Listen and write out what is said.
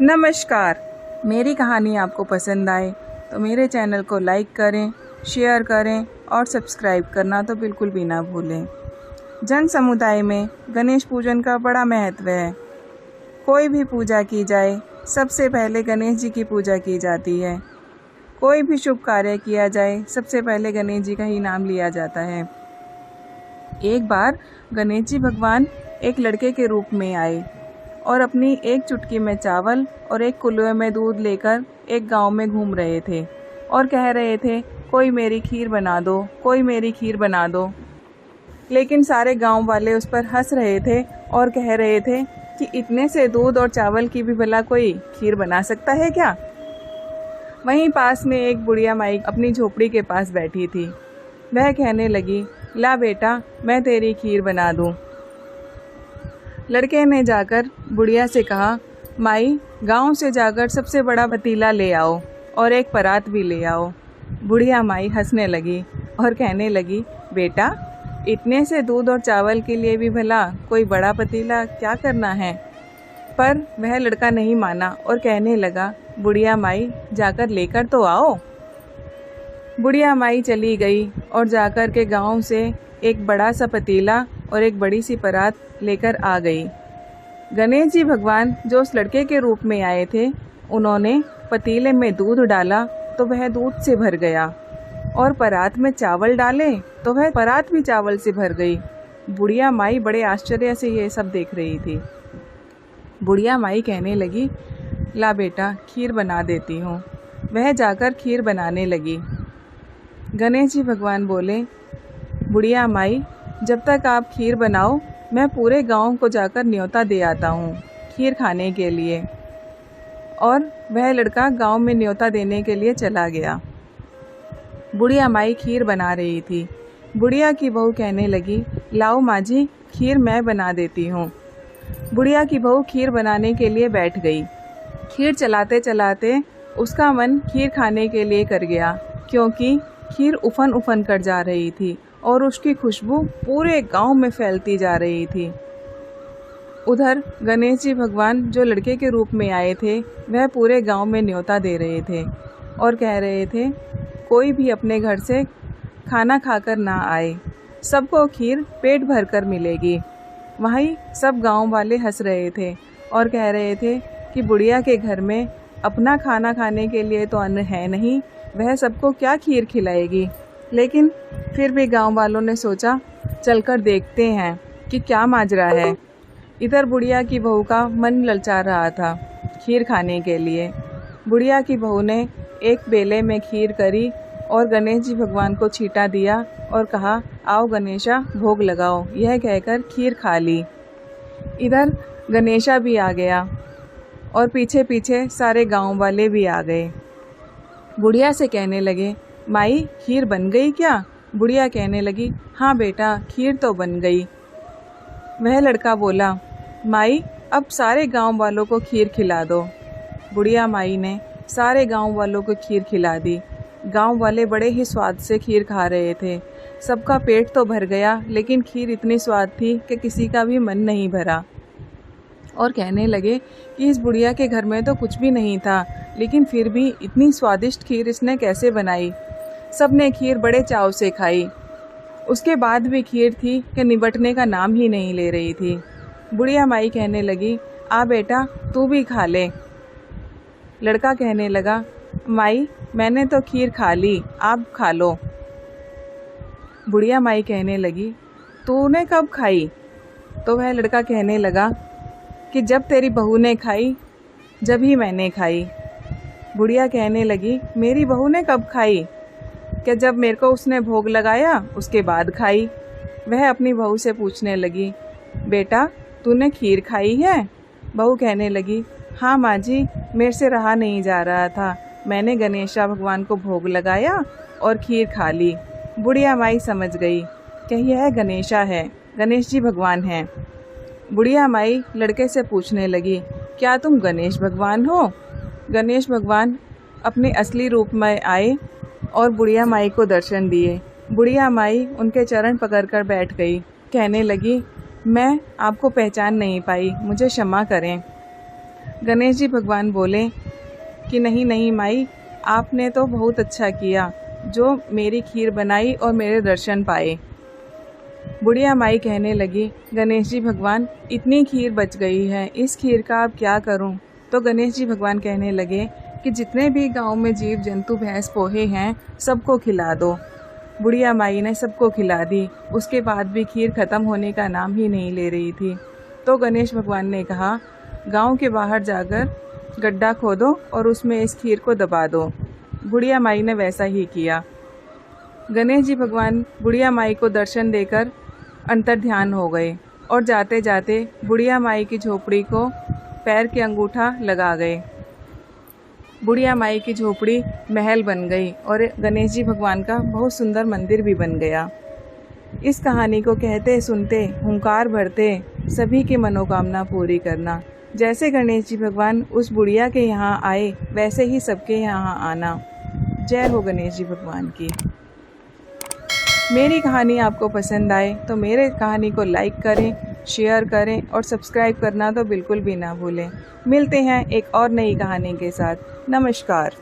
नमस्कार। मेरी कहानी आपको पसंद आए तो मेरे चैनल को लाइक करें, शेयर करें और सब्सक्राइब करना तो बिल्कुल भी ना भूलें। जन समुदाय में गणेश पूजन का बड़ा महत्व है। कोई भी पूजा की जाए, सबसे पहले गणेश जी की पूजा की जाती है। कोई भी शुभ कार्य किया जाए, सबसे पहले गणेश जी का ही नाम लिया जाता है। एक बार गणेश जी भगवान एक लड़के के रूप में आए और अपनी एक चुटकी में चावल और एक कुल्ले में दूध लेकर एक गांव में घूम रहे थे और कह रहे थे, कोई मेरी खीर बना दो, कोई मेरी खीर बना दो। लेकिन सारे गांव वाले उस पर हंस रहे थे और कह रहे थे कि इतने से दूध और चावल की भी भला कोई खीर बना सकता है क्या। वहीं पास में एक बुढ़िया माई अपनी झोपड़ी के पास बैठी थी। वह कहने लगी, ला बेटा, मैं तेरी खीर बना दूं। लड़के ने जाकर बुढ़िया से कहा, माई, गांव से जाकर सबसे बड़ा पतीला ले आओ और एक परात भी ले आओ। बुढ़िया माई हंसने लगी और कहने लगी, बेटा, इतने से दूध और चावल के लिए भी भला कोई बड़ा पतीला क्या करना है। पर वह लड़का नहीं माना और कहने लगा, बुढ़िया माई, जाकर लेकर तो आओ। बुढ़िया माई चली गई और जाकर के गांव से एक बड़ा सा पतीला और एक बड़ी सी परात लेकर आ गई। गणेश जी भगवान जो उस लड़के के रूप में आए थे, उन्होंने पतीले में दूध डाला तो वह दूध से भर गया और परात में चावल डाले तो वह परात भी चावल से भर गई। बुढ़िया माई बड़े आश्चर्य से ये सब देख रही थी। बुढ़िया माई कहने लगी, ला बेटा, खीर बना देती हूँ। वह जाकर खीर बनाने लगी। गणेश जी भगवान बोले, बुढ़िया माई, जब तक आप खीर बनाओ, मैं पूरे गांव को जाकर न्योता दे आता हूँ खीर खाने के लिए। और वह लड़का गांव में न्योता देने के लिए चला गया। बुढ़िया माई खीर बना रही थी। बुढ़िया की बहू कहने लगी, लाओ माँ जी, खीर मैं बना देती हूँ। बुढ़िया की बहू खीर बनाने के लिए बैठ गई। खीर चलाते चलाते उसका मन खीर खाने के लिए कर गया, क्योंकि खीर उफन उफन कर जा रही थी और उसकी खुशबू पूरे गांव में फैलती जा रही थी। उधर गणेश जी भगवान जो लड़के के रूप में आए थे, वह पूरे गांव में न्योता दे रहे थे और कह रहे थे, कोई भी अपने घर से खाना खाकर ना आए, सबको खीर पेट भर कर मिलेगी। वहीं सब गांव वाले हंस रहे थे और कह रहे थे कि बुढ़िया के घर में अपना खाना खाने के लिए तो अन्न है नहीं, वह सबको क्या खीर खिलाएगी। लेकिन फिर भी गांव वालों ने सोचा, चलकर देखते हैं कि क्या माजरा है। इधर बुढ़िया की बहू का मन ललचा रहा था खीर खाने के लिए। बुढ़िया की बहू ने एक बेले में खीर करी और गणेश जी भगवान को छींटा दिया और कहा, आओ गणेशा, भोग लगाओ। यह कहकर खीर खा ली। इधर गणेशा भी आ गया और पीछे पीछे सारे गांव वाले भी आ गए। बुढ़िया से कहने लगे, माई, खीर बन गई क्या। बुढ़िया कहने लगी, हाँ बेटा, खीर तो बन गई। वह लड़का बोला, माई, अब सारे गांव वालों को खीर खिला दो। बुढ़िया माई ने सारे गांव वालों को खीर खिला दी। गांव वाले बड़े ही स्वाद से खीर खा रहे थे। सबका पेट तो भर गया, लेकिन खीर इतनी स्वाद थी कि किसी का भी मन नहीं भरा। और कहने लगे कि इस बुढ़िया के घर में तो कुछ भी नहीं था, लेकिन फिर भी इतनी स्वादिष्ट खीर इसने कैसे बनाई। सबने खीर बड़े चाव से खाई। उसके बाद भी खीर थी कि निबटने का नाम ही नहीं ले रही थी। बुढ़िया माई कहने लगी, आ बेटा, तू भी खा ले। लड़का कहने लगा, माई, मैंने तो खीर खा ली, आप खा लो। बुढ़िया माई कहने लगी, तूने कब खाई। तो वह लड़का कहने लगा कि जब तेरी बहू ने खाई, जब ही मैंने खाई। बुढ़िया कहने लगी, मेरी बहू ने कब खाई। क्या जब मेरे को उसने भोग लगाया उसके बाद खाई। वह अपनी बहू से पूछने लगी, बेटा, तूने खीर खाई है। बहू कहने लगी, हाँ माँ जी, मेरे से रहा नहीं जा रहा था, मैंने गणेशा भगवान को भोग लगाया और खीर खा ली। बुढ़िया माई समझ गई कि यह गणेशा है, गणेश जी भगवान हैं। बुढ़िया माई लड़के से पूछने लगी, क्या तुम गणेश भगवान हो। गणेश भगवान अपने असली रूप में आए और बुढ़िया माई को दर्शन दिए। बुढ़िया माई उनके चरण पकड़कर बैठ गई। कहने लगी, मैं आपको पहचान नहीं पाई, मुझे क्षमा करें। गणेश जी भगवान बोले कि नहीं नहीं माई, आपने तो बहुत अच्छा किया जो मेरी खीर बनाई और मेरे दर्शन पाए। बुढ़िया माई कहने लगी, गणेश जी भगवान, इतनी खीर बच गई है, इस खीर का अब क्या करूं? तो गणेश जी भगवान कहने लगे कि जितने भी गांव में जीव जंतु भैंस पोहे हैं सबको खिला दो। बुढ़िया माई ने सबको खिला दी। उसके बाद भी खीर ख़त्म होने का नाम ही नहीं ले रही थी। तो गणेश भगवान ने कहा, गांव के बाहर जाकर गड्ढा खोदो और उसमें इस खीर को दबा दो। बुढ़िया माई ने वैसा ही किया। गणेश जी भगवान बुढ़िया माई को दर्शन देकर अंतर्ध्यान हो गए और जाते जाते बुढ़िया माई की झोपड़ी को पैर के अंगूठा लगा गए। बुढ़िया माई की झोपड़ी महल बन गई और गणेश जी भगवान का बहुत सुंदर मंदिर भी बन गया। इस कहानी को कहते सुनते हुंकार भरते सभी की मनोकामना पूरी करना। जैसे गणेश जी भगवान उस बुढ़िया के यहाँ आए वैसे ही सबके यहाँ आना। जय हो गणेश जी भगवान की। मेरी कहानी आपको पसंद आए तो मेरे कहानी को लाइक करें, शेयर करें और सब्सक्राइब करना तो बिल्कुल भी ना भूलें। मिलते हैं एक और नई कहानी के साथ। नमस्कार।